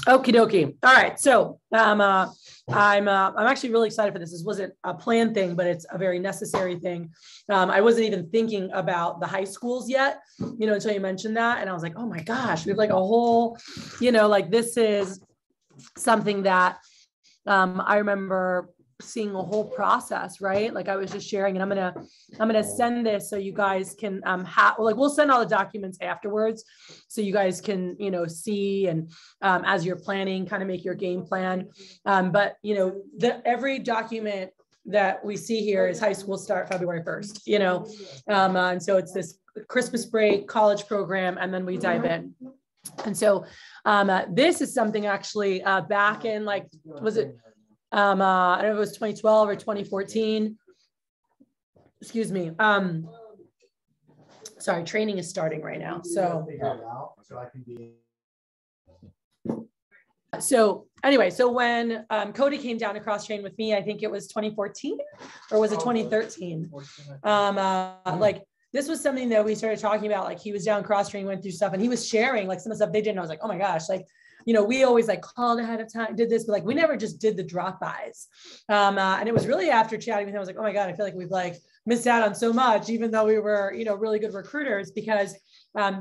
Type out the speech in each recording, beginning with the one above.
Okie dokie. All right. So I'm actually really excited for this. This wasn't a planned thing, but it's a very necessary thing. I wasn't even thinking about the high schools yet, until you mentioned that. And I was like, oh my gosh, we have like a whole, like this is something that I remember seeing a whole process, right? Like I was just sharing, and I'm gonna send this so you guys can we'll send all the documents afterwards so you guys can see, and as you're planning, kind of make your game plan. But every document that we see here is high school start February 1st, and so it's this Christmas break college program, and then we dive in. And so this is something actually back in was it I don't know if it was 2012 or 2014. Excuse me. Sorry, training is starting right now. So anyway, so when Cody came down to cross train with me, I think it was 2014 or was it 2013? This was something that we started talking about. Like he was down cross training, went through stuff, and he was sharing like some of the stuff they did. And I was like, oh my gosh, we always called ahead of time, did this, but we never just did the drop-bys. And it was really after chatting with him, I was like, oh my God, I feel like we've missed out on so much, even though we were, really good recruiters, because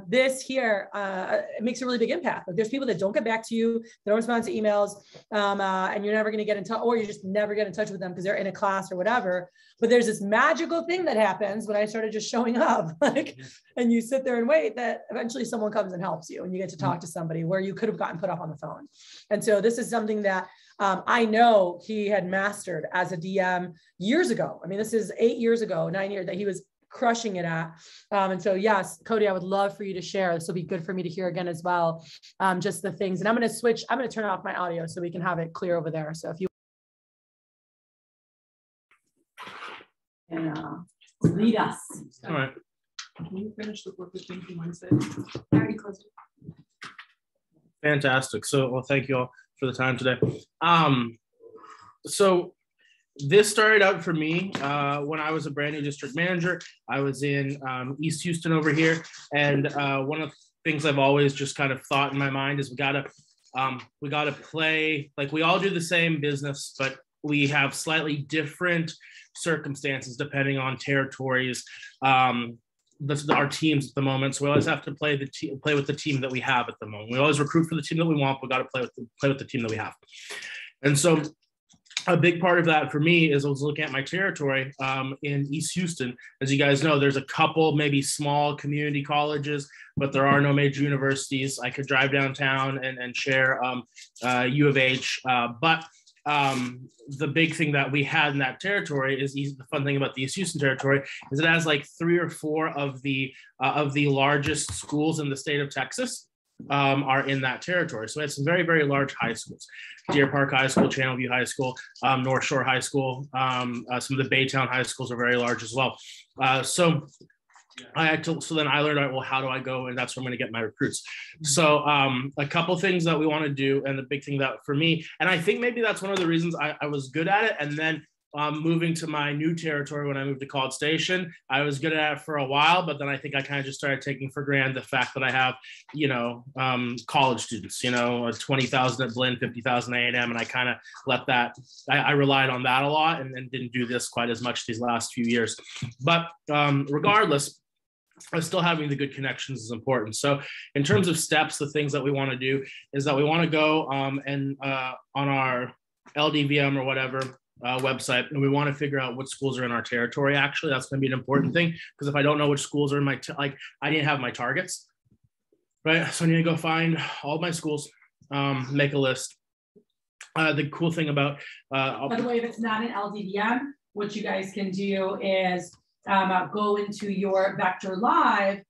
this here, it makes a really big impact. There's people that don't get back to you, they don't respond to emails, and you're never going to get in touch, or you just never get in touch with them because they're in a class or whatever. But there's this magical thing that happens when I started just showing up, and you sit there and wait, that eventually someone comes and helps you, and you get to talk to somebody where you could have gotten put up on the phone. And so this is something that I know he had mastered as a DM years ago. I mean, this is 9 years that he was crushing it at. And so, yes, Cody, I would love for you to share. This will be good for me to hear again as well. Just the things, and I'm going to turn off my audio so we can have it clear over there. So if you lead us. All right. Can you finish the 4:15 from Wednesday? I already closed it. Fantastic. So, well, thank you all for the time today. So this started out for me when I was a brand new district manager. I was in East Houston over here. And one of the things I've always just kind of thought in my mind is we gotta play, we all do the same business, but we have slightly different circumstances depending on territories. Our teams at the moment, so we always have to play with the team that we have at the moment. We always recruit for the team that we want, but we got to play with the team that we have. And so a big part of that for me is I was looking at my territory in East Houston. As you guys know, there's a couple maybe small community colleges, but there are no major universities. I could drive downtown and share U of H, but the big thing that we had in that territory is the fun thing about the East Houston territory is it has 3 or 4 of the largest schools in the state of Texas are in that territory. So it's some very, very large high schools. Deer Park High School, Channelview High School, North Shore High School, some of the Baytown high schools are very large as well. So then I learned, well, how do I go? And that's where I'm going to get my recruits. So a couple things that we want to do. And the big thing that for me, and I think maybe that's one of the reasons I was good at it. And then moving to my new territory when I moved to College Station, I was good at it for a while, but then I think I kind of just started taking for granted the fact that I have, college students, 20,000 at Blinn, 50,000 at A&M, and I kind of let that, I relied on that a lot and didn't do this quite as much these last few years. But regardless, still having the good connections is important. So in terms of steps, the things that we want to do is that we want to go and on our LDVM or whatever website, and we want to figure out what schools are in our territory. Actually, that's going to be an important thing, because if I don't know which schools are in my, I didn't have my targets, right? So I need to go find all my schools, make a list. The cool thing about, by the way, if it's not an LDVM, what you guys can do is go into your Vector Live,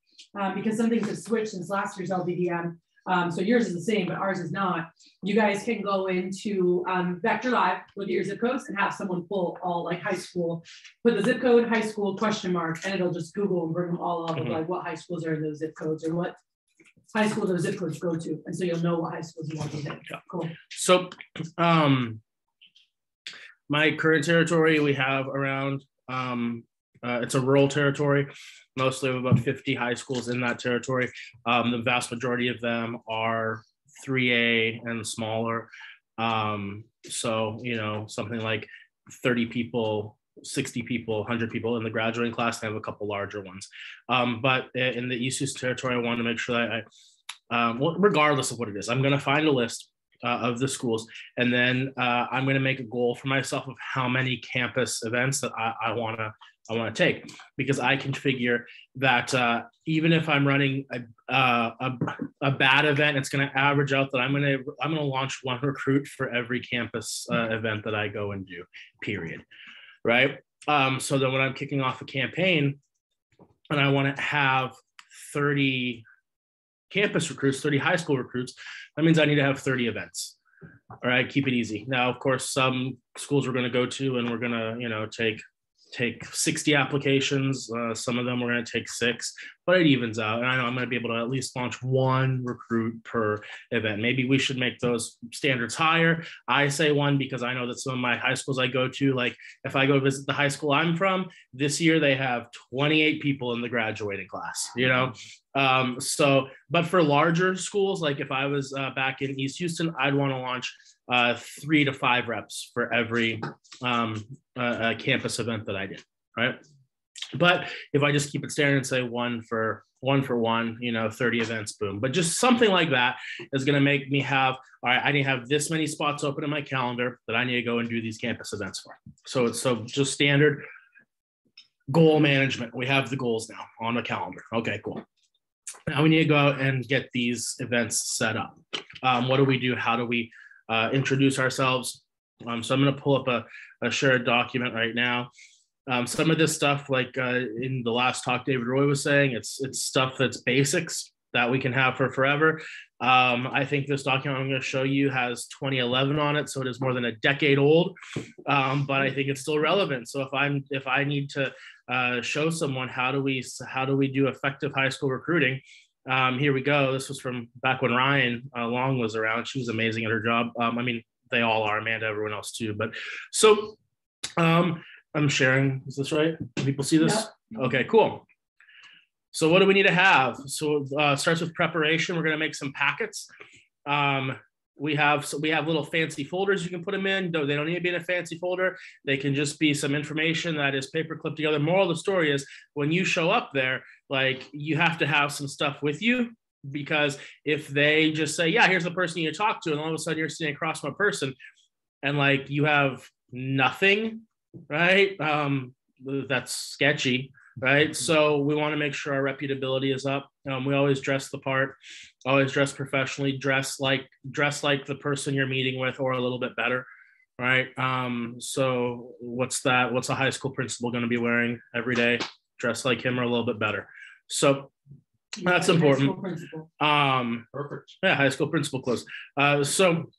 because some things have switched since last year's LDVM. So yours is the same, but ours is not. You guys can go into Vector Live, look at your zip codes, and have someone pull all high school, put the zip code, high school, question mark, and it'll just Google and bring them all up of what high schools are in those zip codes or what high school those zip codes go to. And so you'll know what high schools you want to hit. Cool. So my current territory, we have around, it's a rural territory. Mostly about 50 high schools in that territory. The vast majority of them are 3A and smaller. So, you know, something like 30 people, 60 people, 100 people in the graduating class. I have a couple larger ones. But in the East Houston territory, I want to make sure that well, regardless of what it is, I'm going to find a list of the schools, and then I'm going to make a goal for myself of how many campus events that I want to take, because I can figure that even if I'm running a bad event, it's going to average out that I'm going to launch one recruit for every campus event that I go and do, period. Right. So then when I'm kicking off a campaign and I want to have 30 campus recruits, 30 high school recruits, that means I need to have 30 events. All right, keep it easy. Now, of course, some schools we're going to go to and we're going to, you know, take 60 applications. Some of them we're going to take 6, but it evens out. And I know I'm going to be able to at least launch one recruit per event. Maybe we should make those standards higher. I say 1 because I know that some of my high schools I go to, like if I go visit the high school I'm from, this year they have 28 people in the graduating class, you know? So, but for larger schools, like if I was back in East Houston, I'd want to launch 3 to 5 reps for every campus event that I did, right? But if I just keep it standard and say one for one, you know, 30 events, boom. But just something like that is going to make me have, all right, I need to have this many spots open in my calendar that I need to go and do these campus events for. So it's just standard goal management. We have the goals now on the calendar. Okay, cool. Now we need to go out and get these events set up. What do we do? How do we introduce ourselves? So I'm going to pull up a shared document right now. Some of this stuff, like in the last talk David Roy was saying, it's stuff that's basics that we can have for forever. I think this document I'm going to show you has 2011 on it, so it is more than a decade old, but I think it's still relevant. So if I need to show someone how do we do effective high school recruiting, here we go. This was from back when Ryan Long was around. She was amazing at her job. I mean, they all are, Amanda, everyone else too. But so I'm sharing. Is this right? Can people see this? Yeah. Okay, cool. So what do we need to have? So it starts with preparation. We're going to make some packets. We have little fancy folders you can put them in. They don't need to be in a fancy folder. They can just be some information that is paper clipped together. Moral of the story is when you show up there, like you have to have some stuff with you, because if they just say, yeah, here's the person you talk to, and all of a sudden you're sitting across from a person and like you have nothing, right? That's sketchy. Right. So we want to make sure our reputability is up. We always dress the part, always dress professionally, dress like the person you're meeting with, or a little bit better. Right. So what's that? What's a high school principal going to be wearing every day? Dress like him or a little bit better. So that's important. Perfect. Yeah. High school principal clothes. So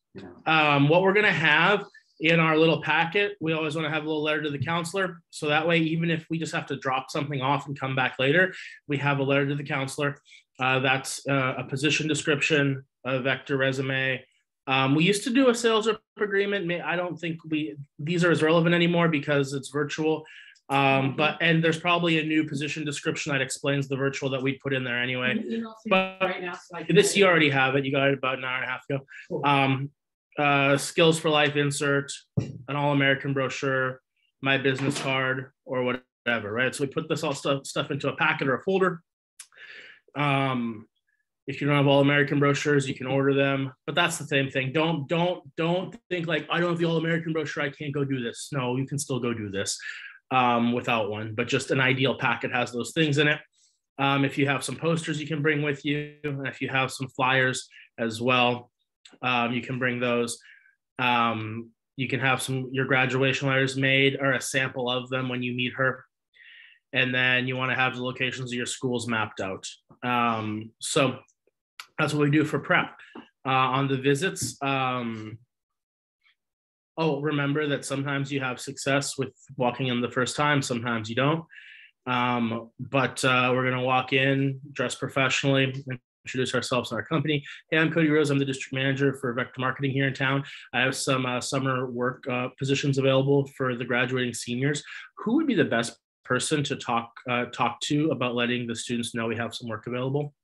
what we're going to have in our little packet, we always want to have a little letter to the counselor. So that way, even if we just have to drop something off and come back later, we have a letter to the counselor. That's a position description, a vector resume. We used to do a sales rep agreement. I don't think these are as relevant anymore because it's virtual. And there's probably a new position description that explains the virtual that we put in there anyway. But right now, so this you already have it. You got it about an hour and a half ago. Cool. Skills for life insert, an all-American brochure, my business card, or whatever, right? So we put this all stuff into a packet or a folder. If you don't have all-American brochures, you can order them, but that's the same thing. Don't think like, I don't have the all-American brochure, I can't go do this. No, you can still go do this without one, but just an ideal packet has those things in it. If you have some posters you can bring with you, and if you have some flyers as well, you can bring those. You can have your graduation letters made or a sample of them when you meet her. And then you want to have the locations of your schools mapped out. So that's what we do for prep. On the visits, remember that sometimes you have success with walking in the first time, sometimes you don't. But we're going to walk in, dress professionally, introduce ourselves and our company. Hey, I'm Cody Rose. I'm the district manager for Vector Marketing here in town. I have some summer work positions available for the graduating seniors. Who would be the best person to talk to about letting the students know we have some work available?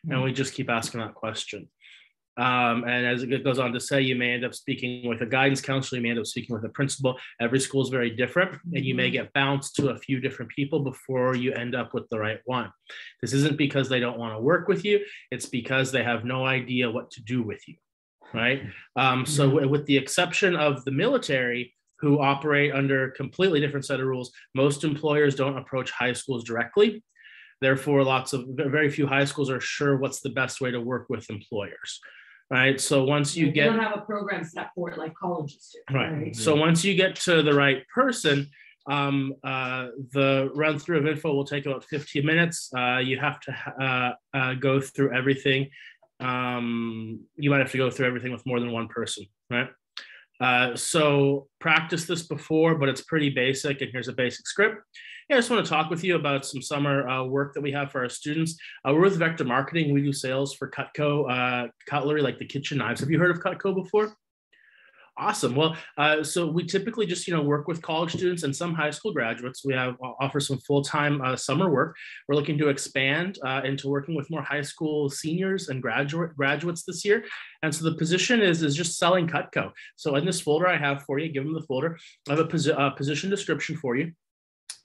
And we just keep asking that question. And as it goes on to say, you may end up speaking with a guidance counselor, you may end up speaking with a principal. Every school is very different, and you may get bounced to a few different people before you end up with the right one. This isn't because they don't want to work with you, it's because they have no idea what to do with you, right? So with the exception of the military, who operate under a completely different set of rules, most employers don't approach high schools directly. Therefore, very few high schools are sure what's the best way to work with employers. Right. So once you don't have a program set for it like colleges do. Right. So once you get to the right person, the run through of info will take about 15 minutes. You have to go through everything. You might have to go through everything with more than one person. Right. So practice this before, but it's pretty basic. And here's a basic script. Yeah, I just want to talk with you about some summer work that we have for our students. We're with Vector Marketing. We do sales for Cutco cutlery, like the kitchen knives. Have you heard of Cutco before? Awesome. Well, so we typically just, work with college students and some high school graduates. We offer some full-time summer work. We're looking to expand into working with more high school seniors and graduates this year. And so the position is just selling Cutco. So in this folder I have for you, give them the folder. I have a position description for you.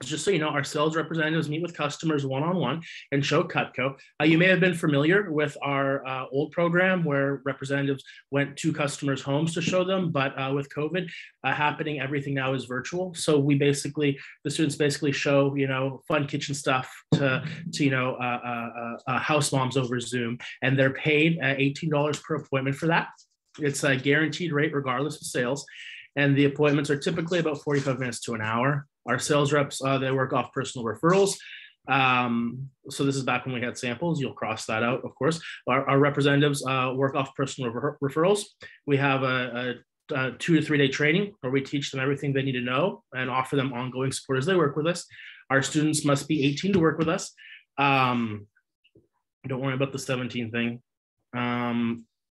Just so you know, our sales representatives meet with customers one-on-one and show Cutco. You may have been familiar with our old program where representatives went to customers' homes to show them, but with COVID happening, everything now is virtual. So the students basically show, fun kitchen stuff to house moms over Zoom, and they're paid $18 per appointment for that. It's a guaranteed rate regardless of sales. And the appointments are typically about 45 minutes to an hour. Our sales reps, they work off personal referrals. So this is back when we had samples. You'll cross that out, of course. Our representatives work off personal referrals. We have a 2 to 3 day training where we teach them everything they need to know and offer them ongoing support as they work with us. Our students must be 18 to work with us. Don't worry about the 17 thing.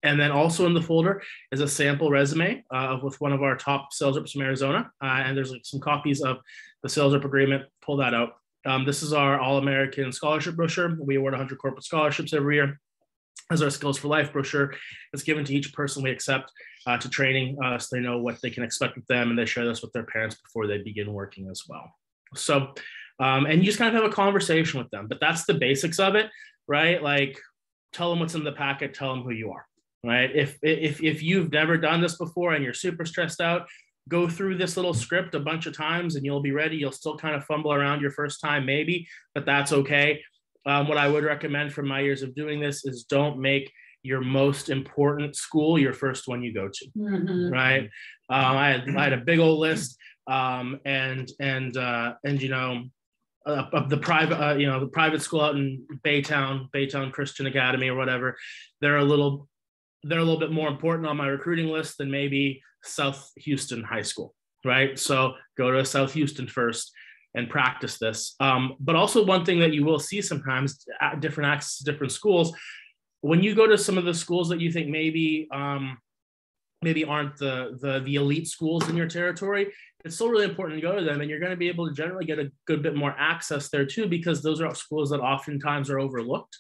And then also in the folder is a sample resume with one of our top sales reps from Arizona. And there's some copies of the sales rep agreement. Pull that out. This is our All-American Scholarship Brochure. We award 100 corporate scholarships every year. As our Skills for Life brochure, it's given to each person we accept to training so they know what they can expect with them, and they share this with their parents before they begin working as well. So, and you just kind of have a conversation with them, but that's the basics of it, right? Like, tell them what's in the packet, tell them who you are. Right. If you've never done this before and you're super stressed out, go through this little script a bunch of times and you'll be ready. You'll still kind of fumble around your first time, maybe, but that's okay. What I would recommend from my years of doing this is don't make your most important school your first one you go to. Mm-hmm. Right. I had a big old list of the private school out in Baytown Christian Academy or whatever. They're a little bit more important on my recruiting list than maybe South Houston High School, right? So go to South Houston first and practice this. But also one thing that you will see sometimes at different schools, when you go to some of the schools that you think maybe aren't the elite schools in your territory, it's still really important to go to them, and you're going to be able to generally get a good bit more access there too, because those are schools that oftentimes are overlooked.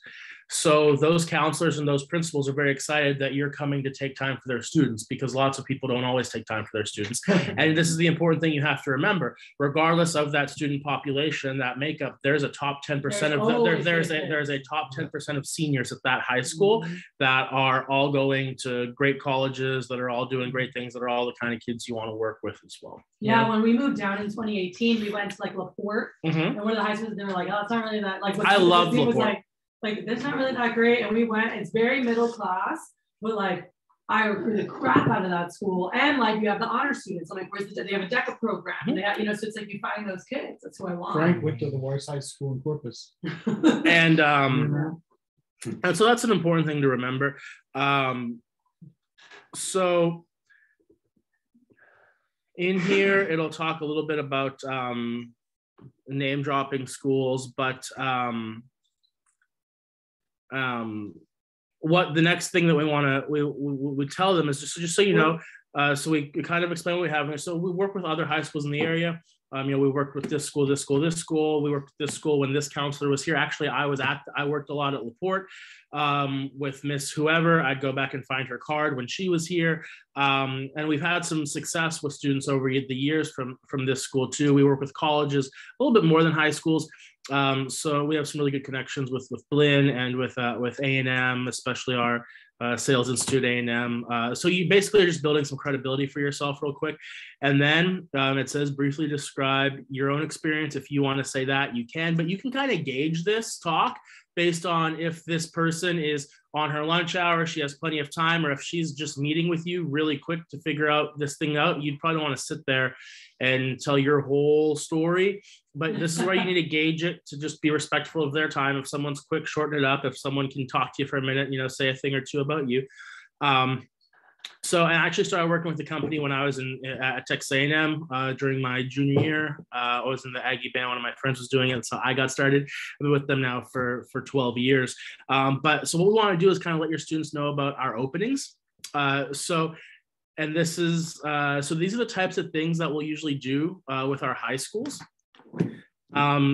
So those counselors and those principals are very excited that you're coming to take time for their students, because lots of people don't always take time for their students. And this is the important thing you have to remember. Regardless of that student population, that makeup, there's a top 10% there's a top 10% of seniors at that high school that are all going to great colleges, that are all doing great things, that are all the kind of kids you want to work with as well. Yeah, when we moved down in 2018, we went to like LaPorte, and one of the high schools, they were like, oh, it's not really that, like, I love LaPorte. Like, that's not really that great. And we went, it's very middle class, but like, I recruited the crap out of that school. And like, you have the honor students. I'm like, they have a DECA program. They have, so it's like you find those kids. That's who I want. Frank went to the Waterside School in Corpus. And so that's an important thing to remember. So in here, it'll talk a little bit about name dropping schools, but what the next thing that we tell them is just so you know, so we kind of explain what we have. So we work with other high schools in the area. We worked with this school, this school, this school. We worked with this school when this counselor was here. Actually, I worked a lot at LaPorte with Miss whoever. I'd go back and find her card when she was here. And we've had some success with students over the years from this school too. We work with colleges a little bit more than high schools. So we have some really good connections with Blinn and with A&M, especially our Sales Institute A&M. So you basically are just building some credibility for yourself real quick. And then it says briefly describe your own experience. If you want to say that, you can, but you can kind of gauge this talk based on if this person is on her lunch hour, she has plenty of time, or if she's just meeting with you really quick to figure out this thing out. You'd probably want to sit there and tell your whole story. But this is where you need to gauge it to just be respectful of their time. If someone's quick, shorten it up. If someone can talk to you for a minute, say a thing or two about you. So I actually started working with the company when I was at Texas A&M during my junior year. I was in the Aggie band. One of my friends was doing it, so I got started. I've been with them now for 12 years. But so what we want to do is kind of let your students know about our openings. So these are the types of things that we'll usually do with our high schools.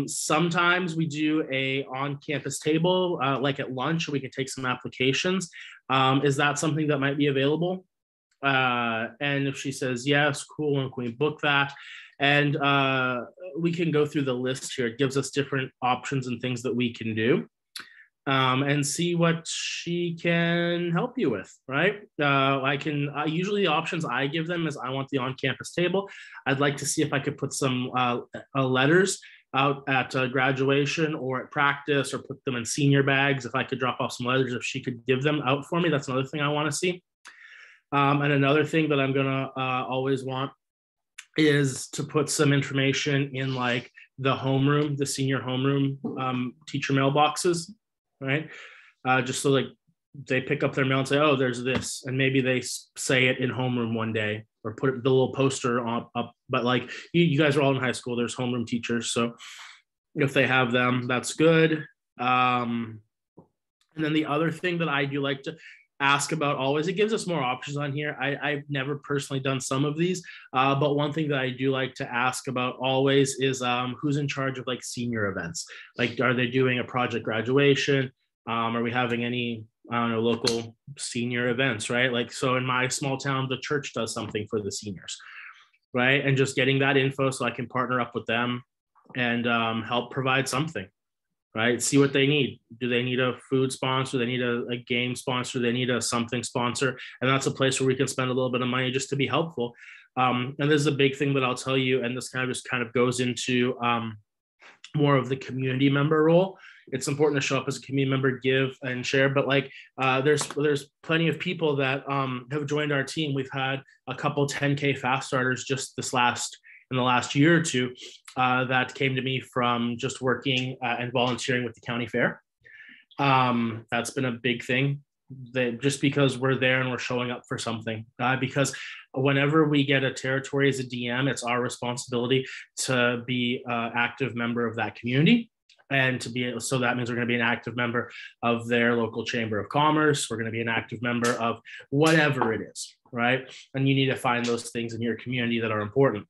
Sometimes we do a on-campus table, like at lunch, we can take some applications. Is that something that might be available? And if she says yes, cool, and can we book that? And we can go through the list here. It gives us different options and things that we can do, and see what she can help you with, right? Usually the options I give them is I want the on-campus table. I'd like to see if I could put some letters out at graduation or at practice, or put them in senior bags. If I could drop off some letters, if she could give them out for me, that's another thing I want to see. And another thing that I'm gonna always want is to put some information in like the homeroom, the senior homeroom teacher mailboxes, right? Just so like they pick up their mail and say, oh, there's this, and maybe they say it in homeroom one day, or put the little poster up. But like you guys are all in high school, there's homeroom teachers, so if they have them, that's good. And then the other thing that I do like to ask about always, it gives us more options on here. I've never personally done some of these, but one thing that I do like to ask about always is who's in charge of like senior events. Like, are they doing a project graduation? Are we having any, I don't know, local senior events, right? Like, so in my small town, the church does something for the seniors, right? And just getting that info so I can partner up with them and help provide something. Right? See what they need. Do they need a food sponsor? Do they need a game sponsor? Do they need a something sponsor? And that's a place where we can spend a little bit of money just to be helpful. And this is a big thing that I'll tell you, and this kind of goes into more of the community member role. It's important to show up as a community member, give and share, but like there's plenty of people that have joined our team. We've had a couple 10K fast starters just in the last year or two that came to me from just working and volunteering with the county fair. That's been a big thing, just because we're there and we're showing up for something. Because whenever we get a territory as a DM, it's our responsibility to be an active member of that community. And so that means we're going to be an active member of their local chamber of commerce. We're going to be an active member of whatever it is, right? And you need to find those things in your community that are important.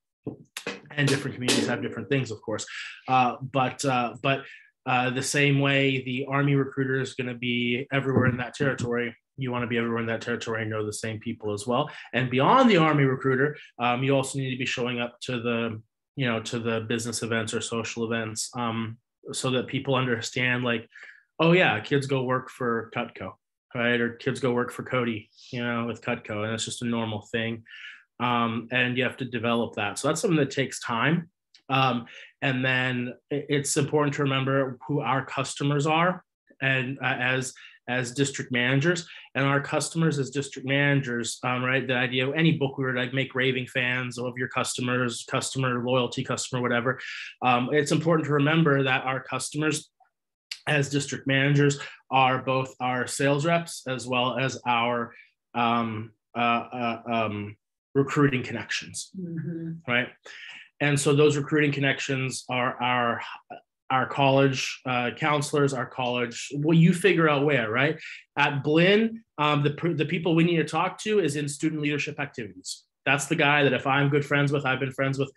And different communities have different things, of course. But the same way the Army recruiter is going to be everywhere in that territory, you want to be everywhere in that territory and know the same people as well. And beyond the Army recruiter, you also need to be showing up to the business events or social events, so that people understand, like, oh yeah, kids go work for Cutco, right? Or kids go work for Cody, with Cutco, and it's just a normal thing. And you have to develop that. So that's something that takes time. And then it's important to remember who our customers are, and as district managers, and our customers as district managers, right? The idea of any book we were like make raving fans of your customers, customer loyalty, customer whatever. It's important to remember that our customers as district managers are both our sales reps as well as our recruiting connections, right? And so those recruiting connections are our college counselors, our college, well, you figure out where, right? At Blinn, the people we need to talk to is in student leadership activities. That's the guy that if I'm good friends with, I've been friends with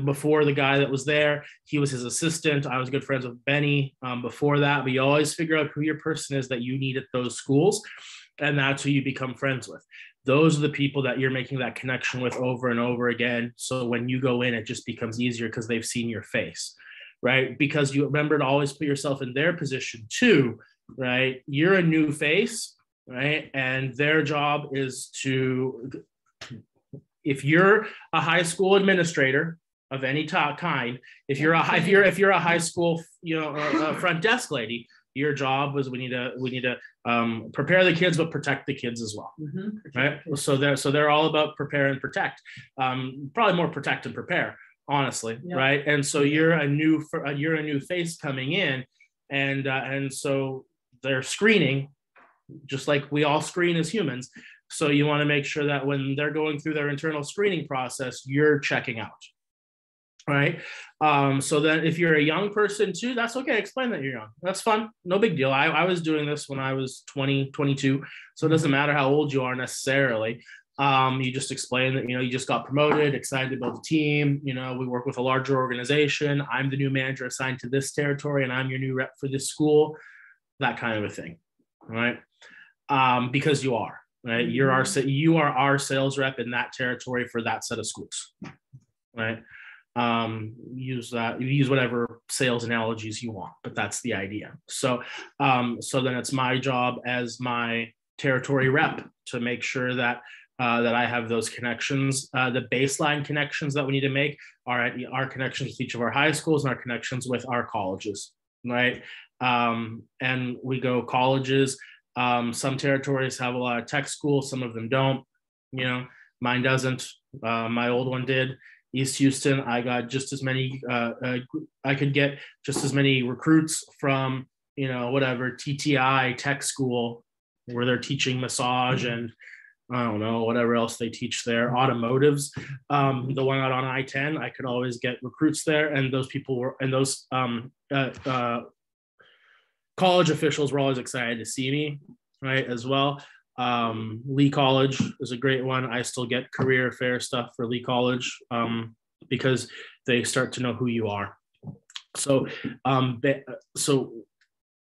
before the guy that was there, he was his assistant. I was good friends with Benny before that. But you always figure out who your person is that you need at those schools, and that's who you become friends with. Those are the people that you're making that connection with over and over again. So when you go in, it just becomes easier because they've seen your face, right? Because you remember to always put yourself in their position too, right? You're a new face, right? And their job is to, if you're a high school administrator of any kind, if you're a high school, front desk lady, your job was we need to prepare the kids, but protect the kids as well, right? So they're all about prepare and protect. Probably more protect and prepare, honestly, right? And so you're a new face coming in, and so they're screening, just like we all screen as humans. So you want to make sure that when they're going through their internal screening process, you're checking out. Right. So then if you're a young person too, that's okay. Explain that you're young. That's fun. No big deal. I was doing this when I was 20, 22. So it doesn't matter how old you are necessarily. You just explain that, you just got promoted, excited to build a team. We work with a larger organization. I'm the new manager assigned to this territory, and I'm your new rep for this school, that kind of a thing. Right. Because you are, right. You are our sales rep in that territory for that set of schools. Right. Use whatever sales analogies you want, but that's the idea. So then it's my job as my territory rep to make sure that I have those connections. The baseline connections that we need to make are our connections with each of our high schools and our connections with our colleges, right? And we go colleges. Some territories have a lot of tech schools, some of them don't. Mine doesn't. My old one did. East Houston, I got just as many, I could get just as many recruits from, whatever TTI tech school where they're teaching massage and I don't know, whatever else they teach there, automotives. The one out on I-10, I could always get recruits there. And those people were, and those college officials were always excited to see me, right, as well. Lee College is a great one. I still get career fair stuff for Lee College because they start to know who you are. So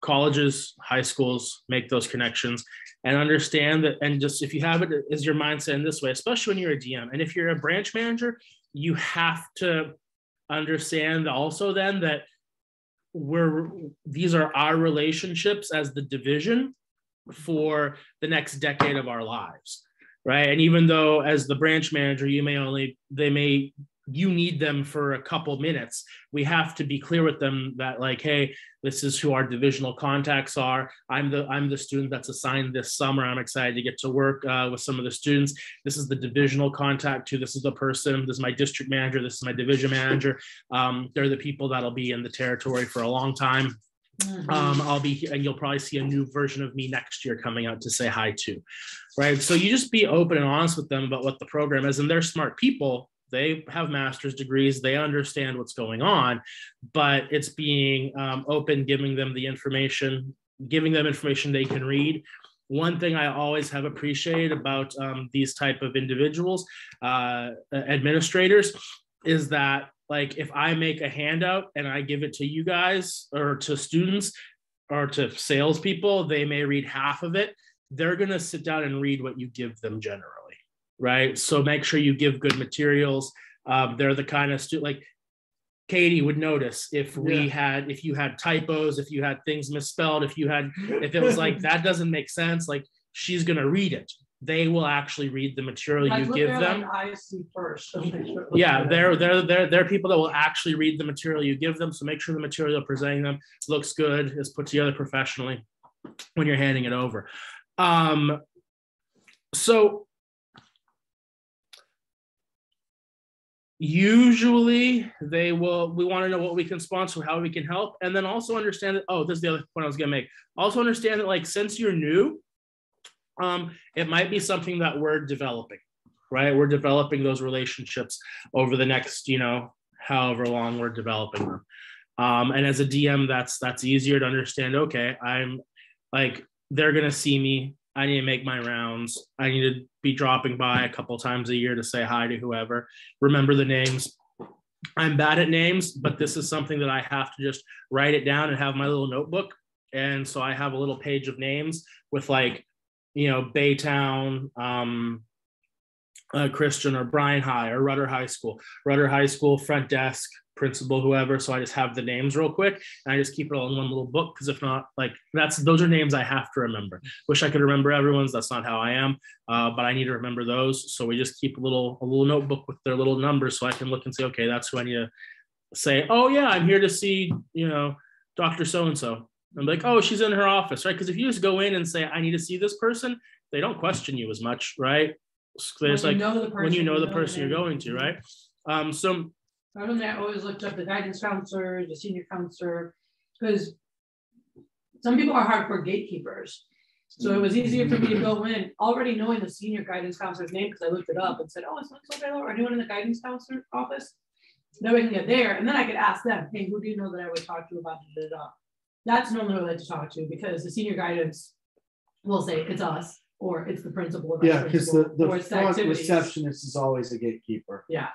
colleges, high schools, make those connections and understand that. And just if you have it as your mindset in this way, especially when you're a DM, and if you're a branch manager, you have to understand also then that these are our relationships as the division for the next decade of our lives, right? And even though as the branch manager, you need them for a couple minutes, we have to be clear with them that like, hey, this is who our divisional contacts are. I'm the student that's assigned this summer. I'm excited to get to work with some of the students. This is the divisional contact too. This is the person. This is my district manager. This is my division manager. They're the people that'll be in the territory for a long time. I'll be here, and you'll probably see a new version of me next year coming out to say hi to, right? So you just be open and honest with them about what the program is, and they're smart people. They have master's degrees. They understand what's going on, but it's being open, giving them information they can read. One thing I always have appreciated about these type of individuals, administrators, is that like if I make a handout and I give it to you guys or to students or to salespeople, they may read half of it. They're going to sit down and read what you give them generally, right? So make sure you give good materials. They're the kind of like Katie would notice if you had typos, if you had things misspelled, if it was like, that doesn't make sense, like she's going to read it. They will actually read the material you give them. Like I see first. Yeah, they're people that will actually read the material you give them. So make sure the material you're presenting them looks good, is put together professionally when you're handing it over. So usually we want to know what we can sponsor, how we can help, and then also understand that, this is the other point I was going to make. Also understand that like since you're new, it might be something that we're developing, right? We're developing those relationships over the next, however long we're developing them. And as a DM, that's easier to understand. Okay, I'm like, they're going to see me. I need to make my rounds. I need to be dropping by a couple times a year to say hi to whoever, remember the names, I'm bad at names, but this is something that I have to just write it down and have my little notebook. And so I have a little page of names with like, Baytown, Christian or Bryan High or Rudder High School, front desk, principal, whoever. So I just have the names real quick and I just keep it all in one little book. Cause if not, like those are names I have to remember. Wish I could remember everyone's. That's not how I am. But I need to remember those. So we just keep a little notebook with their little numbers so I can look and say, okay, that's who I need to say, oh yeah, I'm here to see, Dr. So-and-so. I'm like, oh, she's in her office, right? Because if you just go in and say, I need to see this person, they don't question you as much, right? There's like when you know the person you're going to, right? So I don't know, I always looked up the guidance counselor, the senior counselor, because some people are hardcore gatekeepers. So it was easier for me to go in already knowing the senior guidance counselor's name because I looked it up and said, oh, is so Taylor, are anyone in the guidance counselor office? Then we can get there. And then I could ask them, hey, who do you know that I would talk to about it? That's normally who I like to talk to because the senior guidance will say it's us or it's the principal. Yeah, because the front receptionist is always a gatekeeper. Yeah.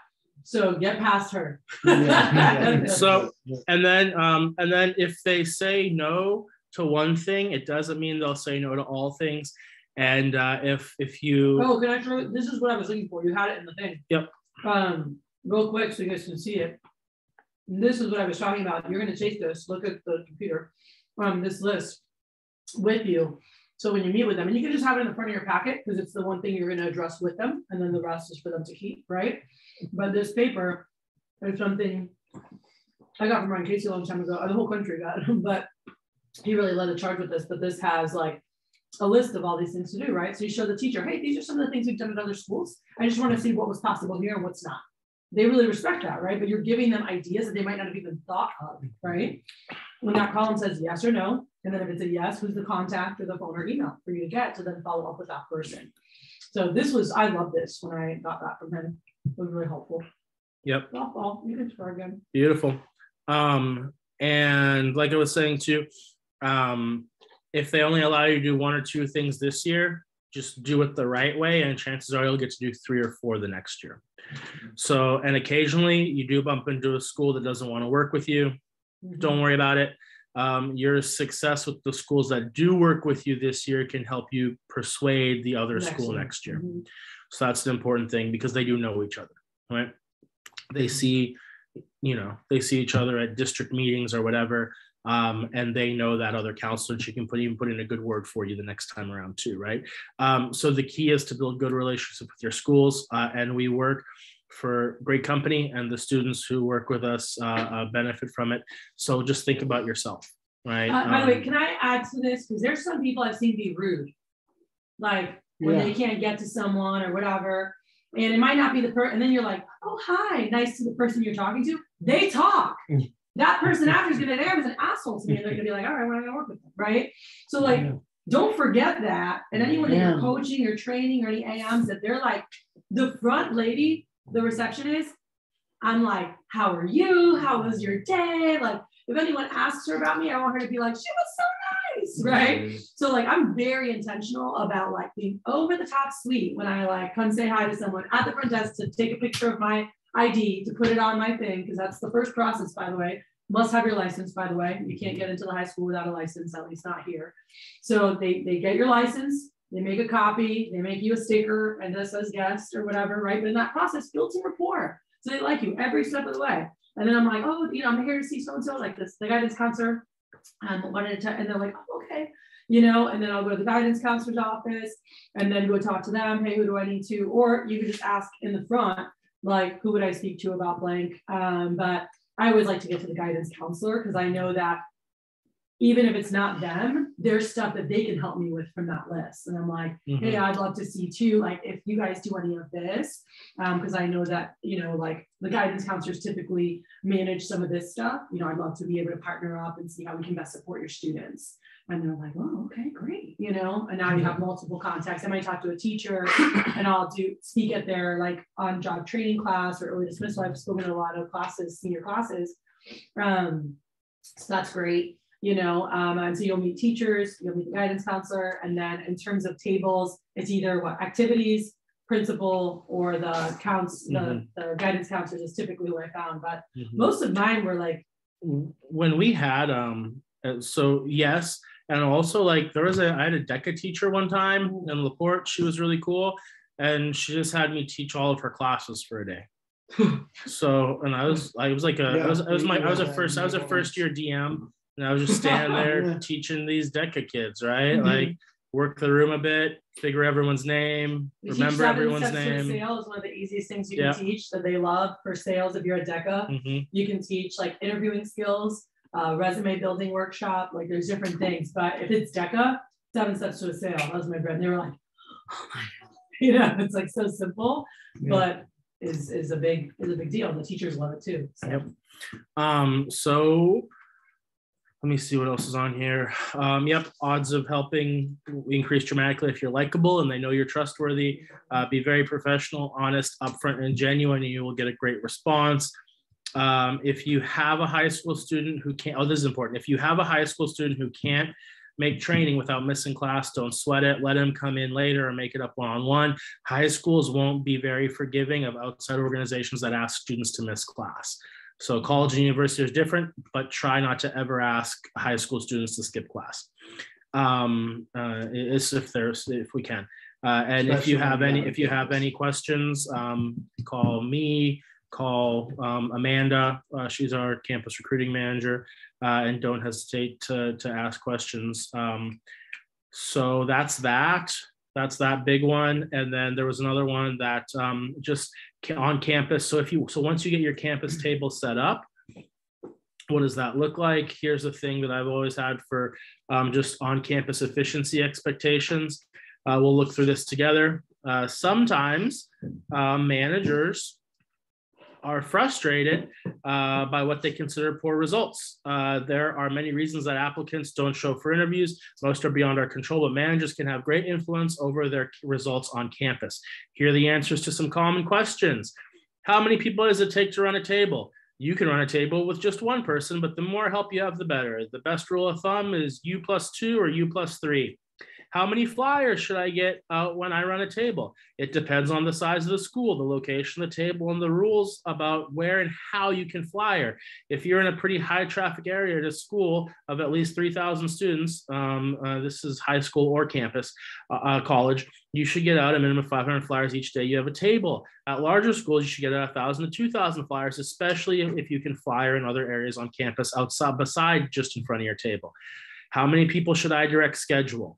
So get past her. So, and then if they say no to one thing, it doesn't mean they'll say no to all things. And if you, can I show you? This is what I was looking for. You had it in the thing. Yep. Real quick so you guys can see it. This is what I was talking about. You're going to take this, look at the computer, this list with you. So when you meet with them, and you can just have it in the front of your packet because it's the one thing you're going to address with them, and then the rest is for them to keep, right? But this paper is something I got from Ryan Casey a long time ago. The whole country got it, but he really led the charge with this. But this has like a list of all these things to do, right? So you show the teacher, hey, these are some of the things we've done at other schools. I just want to see what was possible here and what's not. They really respect that, right? But you're giving them ideas that they might not have even thought of, right? When that column says yes or no, and then if it's a yes, who's the contact or the phone or email for you to get to then follow up with that person. So this was, I love this when I got that from him. It was really helpful. Yep. Softball, you can try again. Beautiful. And like I was saying too, if they only allow you to do one or two things this year, just do it the right way, and chances are you'll get to do 3 or 4 the next year. So, and occasionally you do bump into a school that doesn't want to work with you. Don't worry about it. Your success with the schools that do work with you this year can help you persuade the other school next year. So that's an important thing because they do know each other, right? They see each other at district meetings or whatever. And they know that other counselor, she can even put in a good word for you the next time around too, right? So the key is to build good relationships with your schools, and we work for great company, and the students who work with us benefit from it. So just think about yourself, right? By the way, can I add to this? Because there's some people I've seen be rude, like when they can't get to someone or whatever, and it might not be the person, and then you're like, oh, hi, nice to the person you're talking to. They talk. That person after is going to there was an asshole to me, and they're going to be like, all right, we're not going to work with them, right? So like, don't forget that. And anyone that you're coaching or training or any AMs, that they're like, the front lady, the receptionist, I'm like, how are you? How was your day? Like, if anyone asks her about me, I want her to be like, she was so nice, right? So like, I'm very intentional about like being over the top sweet when I like come say hi to someone at the front desk to take a picture of my ID, to put it on my thing, because that's the first process, by the way. Must have your license, by the way. You can't get into the high school without a license, at least not here. So they get your license, they make a copy, they make you a sticker, and this says guest or whatever, right? But in that process, build some rapport. So they like you every step of the way. And then I'm like, oh, I'm here to see so-and-so, like this, the guidance counselor. And they're like, oh, okay. And then I'll go to the guidance counselor's office and then go talk to them. Hey, who do I need to? Or you could just ask in the front, like, who would I speak to about blank? But I always like to get to the guidance counselor because I know that even if it's not them, there's stuff that they can help me with from that list. And I'm like, hey, I'd love to see too, like if you guys do any of this, because I know that, like the guidance counselors typically manage some of this stuff. I'd love to be able to partner up and see how we can best support your students. And they're like, oh, okay, great. And now you have multiple contacts. I might talk to a teacher and I'll speak at their like on job training class or early dismissal. I've spoken to a lot of classes, senior classes. So that's great. And so you'll meet teachers, you'll meet the guidance counselor. And then in terms of tables, it's either activities, principal or the the guidance counselors is typically what I found, but most of mine were like. When we had, so yes, and also like I had a DECA teacher one time in LaPorte. She was really cool, and she just had me teach all of her classes for a day. So, and I was like I was a first year DM, and I was just standing there teaching these DECA kids, right? Like work the room a bit, figure everyone's name, remember everyone's name. Sales is one of the easiest things you can teach that they love for sales. If you're a DECA, you can teach like interviewing skills, resume building workshop. Like there's different things, but if it's DECA, 7 steps to a sale. That was my bread. And they were like, oh my God. It's like so simple, but is a big deal. And the teachers love it too. So. So let me see what else is on here. Odds of helping increase dramatically if you're likable and they know you're trustworthy. Be very professional, honest, upfront, and genuine, and you will get a great response. If you have a high school student who can't, this is important. If you have a high school student who can't make training without missing class, don't sweat it. Let him come in later or make it up one-on-one. High schools won't be very forgiving of outside organizations that ask students to miss class. So college and university is different, but try not to ever ask high school students to skip class. It's if we can. And especially if you have any questions, call me, call Amanda. She's our campus recruiting manager, and don't hesitate to ask questions. So that's that big one. And then there was another one that just on campus. So once you get your campus table set up, what does that look like? Here's the thing that I've always had for just on campus efficiency expectations. We'll look through this together. Sometimes managers are frustrated by what they consider poor results. There are many reasons that applicants don't show for interviews. Most are beyond our control, but managers can have great influence over their results on campus. Here are the answers to some common questions. How many people does it take to run a table? You can run a table with just one person, but the more help you have, the better. The best rule of thumb is U+2 or U+3. How many flyers should I get out when I run a table? It depends on the size of the school, the location of the table, and the rules about where and how you can flyer. If you're in a pretty high traffic area at a school of at least 3,000 students, this is high school or campus, college, you should get out a minimum of 500 flyers each day you have a table. At larger schools, you should get out 1,000 to 2,000 flyers, especially if you can flyer in other areas on campus outside, beside just in front of your table. How many people should I direct schedule?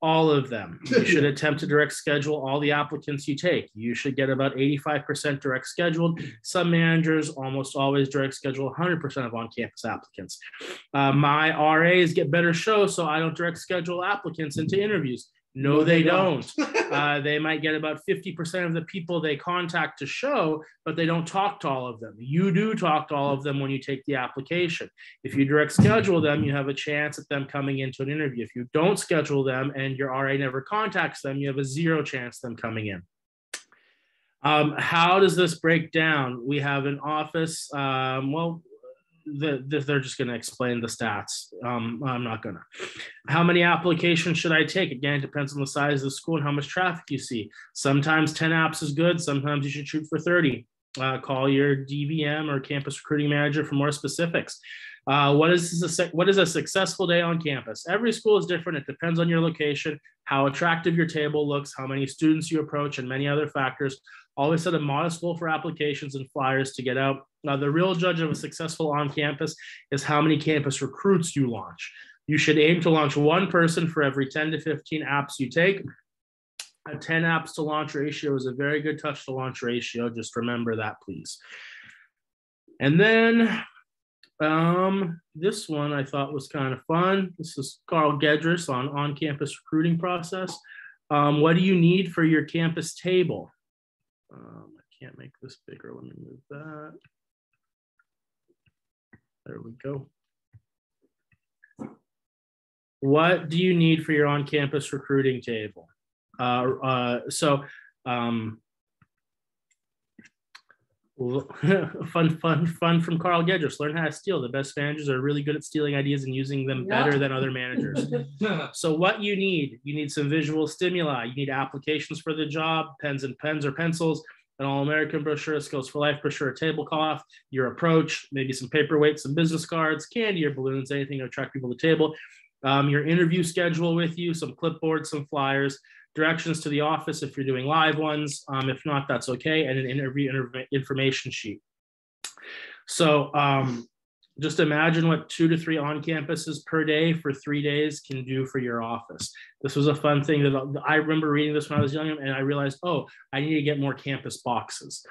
All of them. You should attempt to direct schedule all the applicants you take. You should get about 85% direct scheduled. Some managers almost always direct schedule 100% of on-campus applicants. My RAs get better shows, so I don't direct schedule applicants into interviews. No, they don't. They might get about 50% of the people they contact to show, but they don't talk to all of them. You do talk to all of them when you take the application. If you direct schedule them, you have a chance at them coming into an interview. If you don't schedule them and your RA never contacts them, you have a 0 chance them coming in. How does this break down? We have an office, they're just going to explain the stats. I'm not going to. How many applications should I take? Again, it depends on the size of the school and how much traffic you see. Sometimes 10 apps is good. Sometimes you should shoot for 30. Call your DVM or campus recruiting manager for more specifics. What is a successful day on campus? Every school is different. It depends on your location, how attractive your table looks, how many students you approach, and many other factors. Always set a modest goal for applications and flyers to get out. Now, the real judge of a successful on-campus is how many campus recruits you launch. You should aim to launch one person for every 10 to 15 apps you take. A 10 apps to launch ratio is a very good touch to launch ratio. Just remember that, please. And then this one I thought was kind of fun. This is Carl Gedris on campus recruiting process. What do you need for your campus table? I can't make this bigger. Let me move that. There we go. What do you need for your on-campus recruiting table? Fun from Carl Gedris. Learn how to steal. The best managers are really good at stealing ideas and using them better than other managers. So what you need some visual stimuli. You need applications for the job, pens or pencils, an all-American brochure, Skills for Life brochure, a tablecloth, your approach, maybe some paperweights, some business cards, candy or balloons, anything to attract people to the table. Your interview schedule with you, some clipboards, some flyers, directions to the office if you're doing live ones. If not, that's okay. And an interview information sheet. So just imagine what 2 to 3 on campuses per day for 3 days can do for your office. This was a fun thing that I remember reading this when I was young, and I realized, oh, I need to get more campus boxes.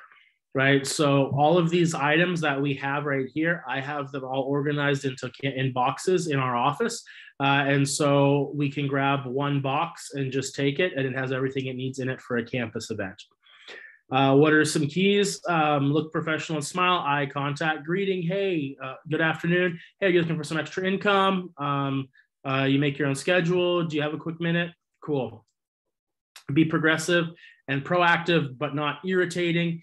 Right. So all of these items that we have right here, I have them all organized in boxes in our office. And so we can grab one box and just take it, and it has everything it needs in it for a campus event. What are some keys? Look professional and smile, eye contact, greeting. Hey, good afternoon. Hey, you're looking for some extra income. You make your own schedule. Do you have a quick minute? Cool. Be progressive and proactive, but not irritating.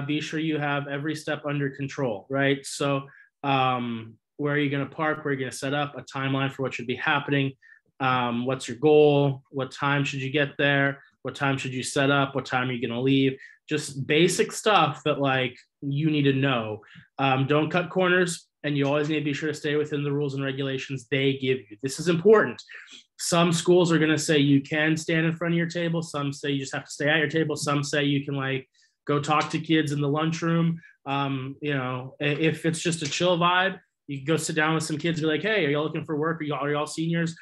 Be sure you have every step under control, right? So where are you going to park? Where are you going to set up? A timeline for what should be happening. What's your goal? What time should you get there? What time should you set up? What time are you going to leave? Just basic stuff that like you need to know. Don't cut corners, and you always need to be sure to stay within the rules and regulations they give you. This is important. Some schools are going to say you can stand in front of your table. Some say you just have to stay at your table. Some say you can like go talk to kids in the lunchroom. You know, if it's just a chill vibe, you can go sit down with some kids and be like, hey, are y'all looking for work? Are y'all seniors?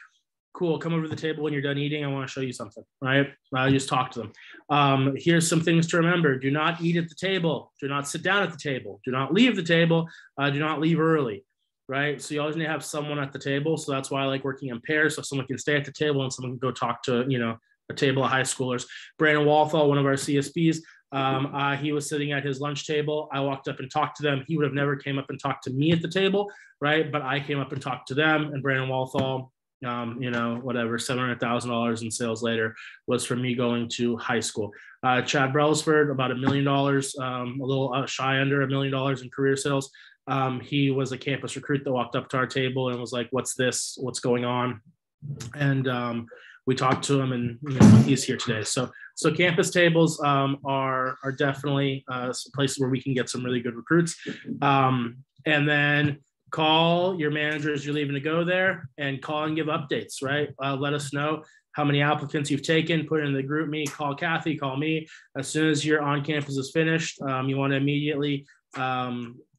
Cool, come over to the table when you're done eating. I want to show you something, right? Just talk to them. Here's some things to remember. Do not eat at the table. Do not sit down at the table. Do not leave the table. Do not leave early, right? So you always need to have someone at the table. So that's why I like working in pairs, so someone can stay at the table and someone can go talk to, you know, a table of high schoolers. Brandon Walthall, one of our CSPs, he was sitting at his lunch table. I walked up and talked to them. He would have never came up and talked to me at the table, right? But I came up and talked to them, and Brandon Walthall, you know, whatever, $700,000 in sales later was from me going to high school. Chad Brailsford, about $1 million, a little shy under $1 million in career sales. He was a campus recruit that walked up to our table and was like, what's this? What's going on? And we talked to him, and you know, he's here today. So campus tables are definitely places where we can get some really good recruits. And then call your manager as you're leaving to go there, and call and give updates, right? Let us know how many applicants you've taken, put it in the group me, call Kathy, call me. As soon as your on campus is finished, you want to immediately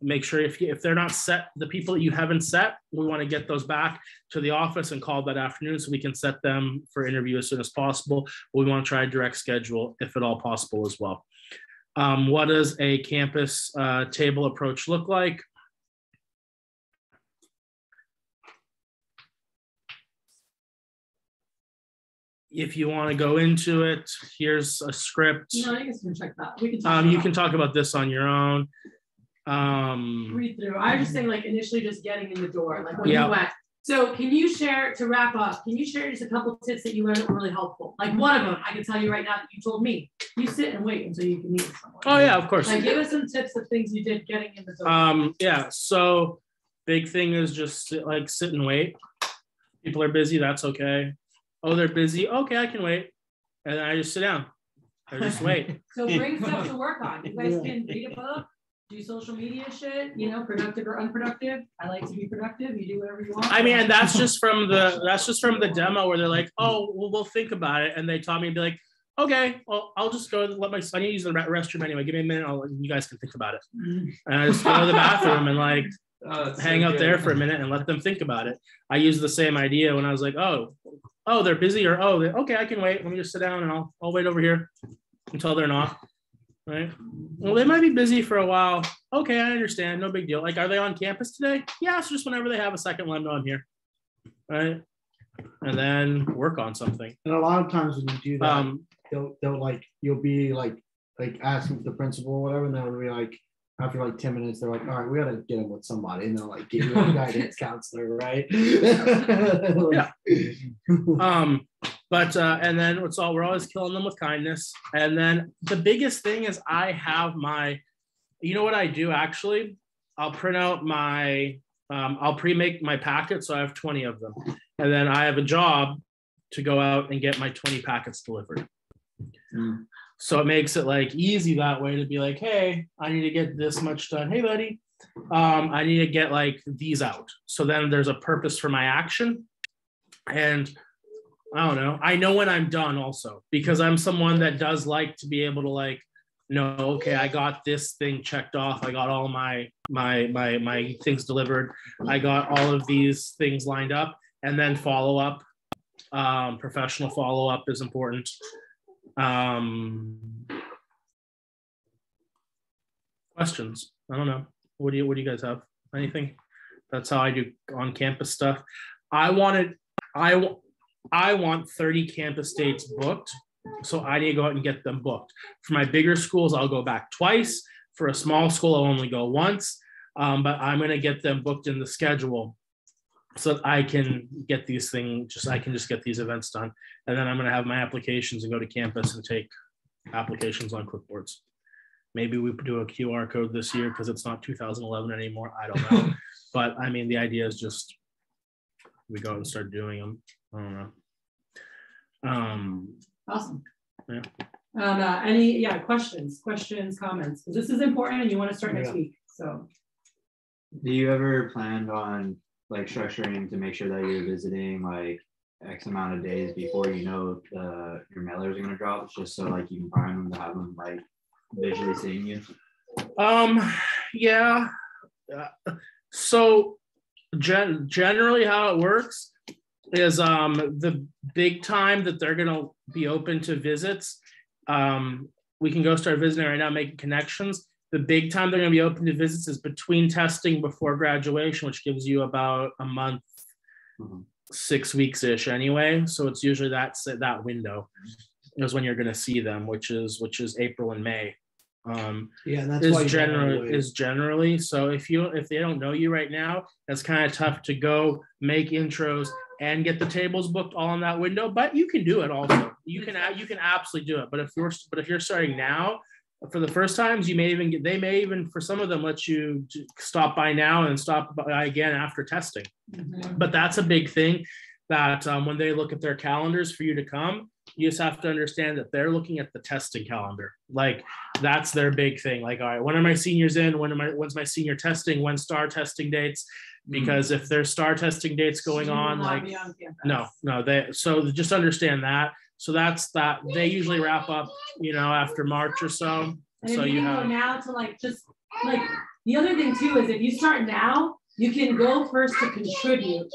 make sure if they're not set, the people that you haven't set, we want to get those back to the office and call that afternoon so we can set them for interview as soon as possible. We want to try a direct schedule if at all possible as well. What does a campus table approach look like? If you want to go into it, here's a script. No, I guess we can check that. We can talk you can talk about this on your own. Read through. I was just saying, like, initially just getting in the door, like when you went. So can you share, to wrap up, can you share just a couple of tips that you learned that were really helpful? Like one of them, I can tell you right now that you told me, you sit and wait until you can meet someone. Oh yeah, of course. Like give us some tips of things you did getting in the door. Yeah, so big thing is just sit and wait. People are busy, that's okay. Oh, they're busy. Okay, I can wait. And then I just sit down. I just wait. So bring stuff to work on. You guys can read a book, do social media shit, you know, productive or unproductive. I like to be productive. You do whatever you want. I mean, and that's just from the demo where they're like, oh, well, we'll think about it. And they taught me to be like, okay, well, I'll just go let my son use the restroom anyway. Give me a minute. You guys can think about it. And I just go to the bathroom and like hang out there for a minute and let them think about it. I used the same idea when I was like, oh, they're busy, or okay, I can wait. Let me just sit down and I'll wait over here until they're not. Right. Well, they might be busy for a while. Okay, I understand. No big deal. Like, are they on campus today? Yeah, so just whenever they have a second, let them know I'm here. Right. And then work on something. And a lot of times when you do that, they'll like, you'll be like asking the principal or whatever, and they'll be like, after like 10 minutes, they're like, all right, we got to get him with somebody. And they'll like give you a guidance counselor, right? Yeah. But and then we're always killing them with kindness. And then the biggest thing is I have my, You know what I do actually? I'll print out my, I'll pre-make my packets, so I have 20 of them. And then I have a job to go out and get my 20 packets delivered. So it makes it like easy that way to be like, hey, I need to get this much done. Hey, buddy, I need to get like these out. So then there's a purpose for my action. And I don't know. I know when I'm done also, because I'm someone that does like to be able to like, no, okay, I got this thing checked off. I got all my things delivered. I got all of these things lined up, and then follow up. Professional follow up is important. Questions? I don't know. What do you guys have? Anything? That's how I do on campus stuff. I want 30 campus dates booked. So I need to go out and get them booked. For my bigger schools, I'll go back twice. For a small school, I'll only go once. But I'm going to get them booked in the schedule so that I can get these things, I can just get these events done. And then I'm going to have my applications and go to campus and take applications on clipboards. Maybe we do a QR code this year because it's not 2011 anymore. I don't know. But I mean, the idea is just we go out and start doing them. I don't know. Awesome. Yeah. Any questions, comments? Because this is important and you want to start next week. So do you ever plan on like structuring to make sure that you're visiting like X amount of days before you know your mailers are going to drop, just so like you can find them to have them like visually seeing you? Yeah. So generally how it works is the big time that they're going to be open to visits. We can go start visiting right now, making connections. The big time they're going to be open to visits is between testing before graduation, which gives you about a month, 6 weeks-ish anyway. So it's usually that window is when you're going to see them, which is April and May. Yeah, and that's is generally. So if they don't know you right now, that's kind of tough to go make intros and get the tables booked all in that window. But you can do it also. You can absolutely do it. But if you're starting now, for the first times, they may even for some of them let you stop by now and stop by again after testing. But that's a big thing that when they look at their calendars for you to come, you just have to understand that they're looking at the testing calendar. Like that's their big thing. Like, all right, when are my seniors in? When's my senior testing? When STAR testing dates? Because if there's STAR testing dates going on, like no, so just understand that. So that's that. They usually wrap up, after March or so. And so you have now to just the other thing too is if you start now, you can go first to contribute.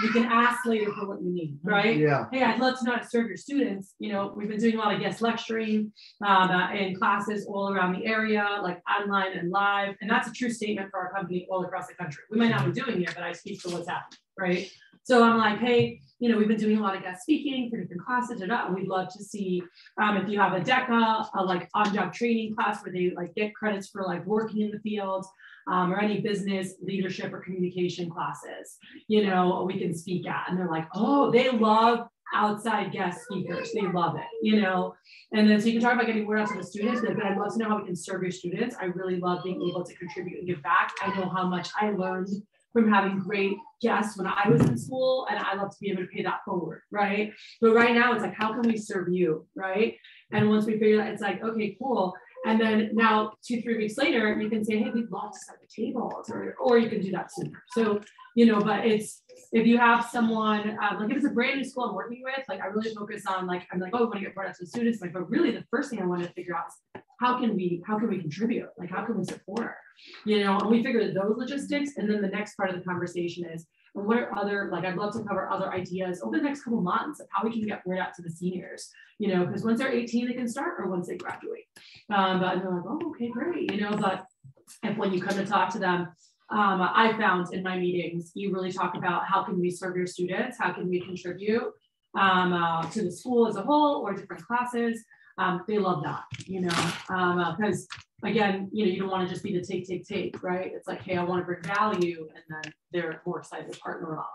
You can ask later for what you need, right? Yeah. Hey, I'd love to know how to serve your students. We've been doing a lot of guest lecturing in classes all around the area, like online and live. And that's a true statement for our company all across the country. We might not be doing it, but I speak for what's happening, right? So I'm like, hey, we've been doing a lot of guest speaking for different classes, and we'd love to see if you have a DECA, a on-job training class where they get credits for working in the field. Or any business leadership or communication classes, we can speak at. And they're like, oh, they love outside guest speakers. They love it, And then so you can talk about getting word out to the students, but I'd love to know how we can serve your students. I really love being able to contribute and give back. I know how much I learned from having great guests when I was in school, and I love to be able to pay that forward, right? But right now it's like, how can we serve you, right? And once we figure that, it's like, okay, cool. And then now 2-3 weeks later, you can say, hey, we'd love to set the tables, or you can do that sooner. So, but it's, if you have someone, if it's a brand new school I'm working with, I really focus on I'm like, oh, we want to get brought out to the students. But really the first thing I want to figure out is how can we contribute? How can we support? And we figure those logistics. And then the next part of the conversation is, and what are other, I'd love to cover other ideas over the next couple months of how we can get word out to the seniors, because once they're 18, they can start, or once they graduate. But they're like, oh, okay, great. But if when you come to talk to them, I found in my meetings, you really talk about how can we serve your students? How can we contribute to the school as a whole or different classes? They love that, because again, you don't want to just be the take, right? It's like, hey, I want to bring value, and then they're more excited to partner up.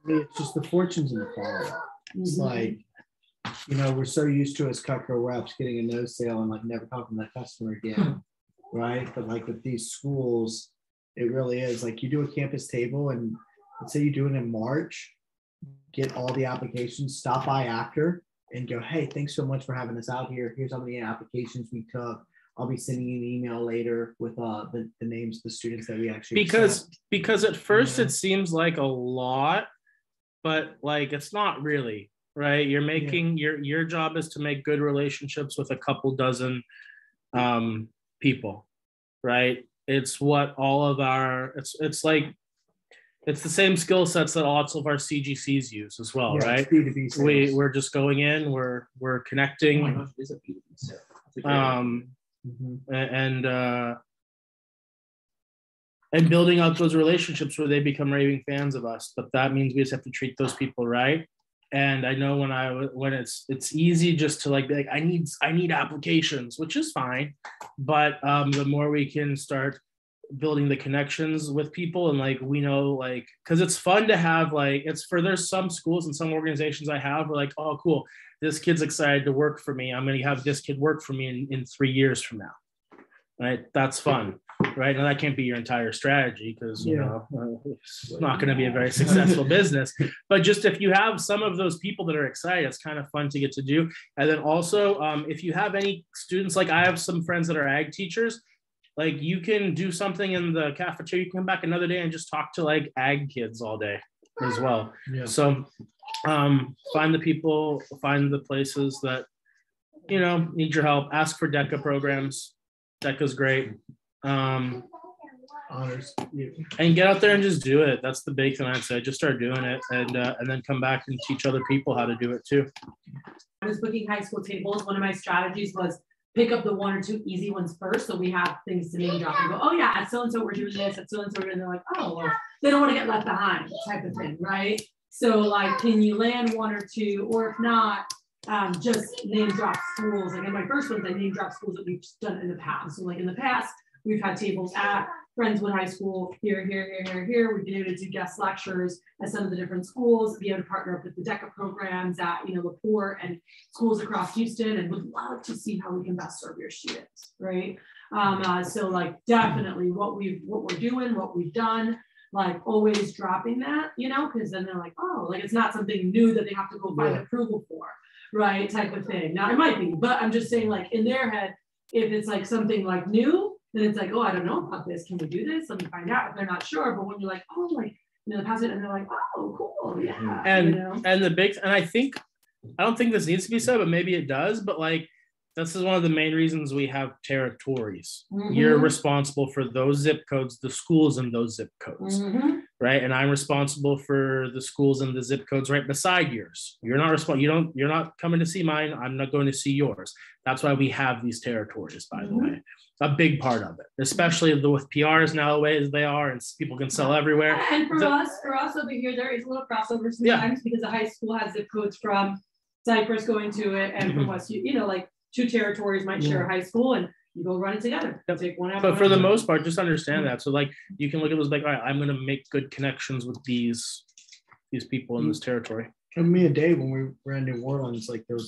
It's just the fortunes and the follow-up. It's you know, we're so used to as Cutco reps getting a no sale and like never talking to that customer again, right? But like with these schools, it really is like you do a campus table, and let's say you do it in March, get all the applications, stop by after and go, hey, thanks so much for having us out here. Here's how many applications we took. I'll be sending you an email later with the names of the students that we actually because at first it seems like a lot, but like it's not really, right? You're making your job is to make good relationships with a couple dozen people, right? It's what all of our it's like it's the same skill sets that lots of our CGCs use as well, right? We're just going in, we're connecting. Oh my gosh, it is a B2B sale. And building out those relationships where they become raving fans of us. But that means we just have to treat those people right. And I know when it's easy just to like be like, I need applications, which is fine. But the more we can start building the connections with people, and like we know, like, because it's fun to have like there's some schools and some organizations I have where like, oh cool, this kid's excited to work for me, I'm going to have this kid work for me in 3 years from now, right? That's fun, right? And that can't be your entire strategy because you know it's not going to be a very successful business, but just if you have some of those people that are excited, it's kind of fun to get to do. And then also if you have any students, like I have some friends that are ag teachers, like you can do something in the cafeteria, you can come back another day and just talk to like ag kids all day as well. So find the people, find the places that you know need your help. Ask for DECA programs. DECA's great. Honors. And get out there and just do it. That's the big thing I'd say. Just start doing it, and then come back and teach other people how to do it too. I was booking high school tables. One of my strategies was pick up the 1 or 2 easy ones first, so we have things to name drop and go, oh yeah, at so-and-so we're doing this, at so-and-so, and they're like, oh, well, they don't want to get left behind type of thing, right? So like, can you land 1 or 2, or if not, just name drop schools. Like in my first ones, I name drop schools that we've done in the past. So like in the past, we've had tables at Friendswood High School, here. We've been able to do guest lectures at some of the different schools, be able to partner up with the DECA programs at, you know, LaPorte and schools across Houston, and would love to see how we can best serve your students, right? So like definitely what we're doing, what we've done, like always dropping that, you know, because then they're like, oh, like it's not something new that they have to go find approval for, right? Type of thing. Now it might be, but I'm just saying, like in their head, if it's like something like new, then it's like, oh, I don't know about this. Can we do this? Let me find out if they're not sure. But when you're like, oh, like, you know, the passage, and they're like, oh, cool, yeah. And you know? and I don't think this needs to be said, but maybe it does. But like, this is one of the main reasons we have territories. You're responsible for those zip codes, the schools in those zip codes, right? And I'm responsible for the schools and the zip codes right beside yours. You're not responsible. You're not coming to see mine. I'm not going to see yours. That's why we have these territories, by the way. A big part of it, especially with PRs now the way as they are, and people can sell everywhere. And for us over here, there is a little crossover sometimes because the high school has zip codes from Cypress going to it, and from West, you know, like 2 territories might share a high school, and you go run it together. Take one out. But for the most part, just understand that. So like you can look at those like, all right, I'm going to make good connections with these people in this territory. And me and Dave, when we ran New Orleans, like there was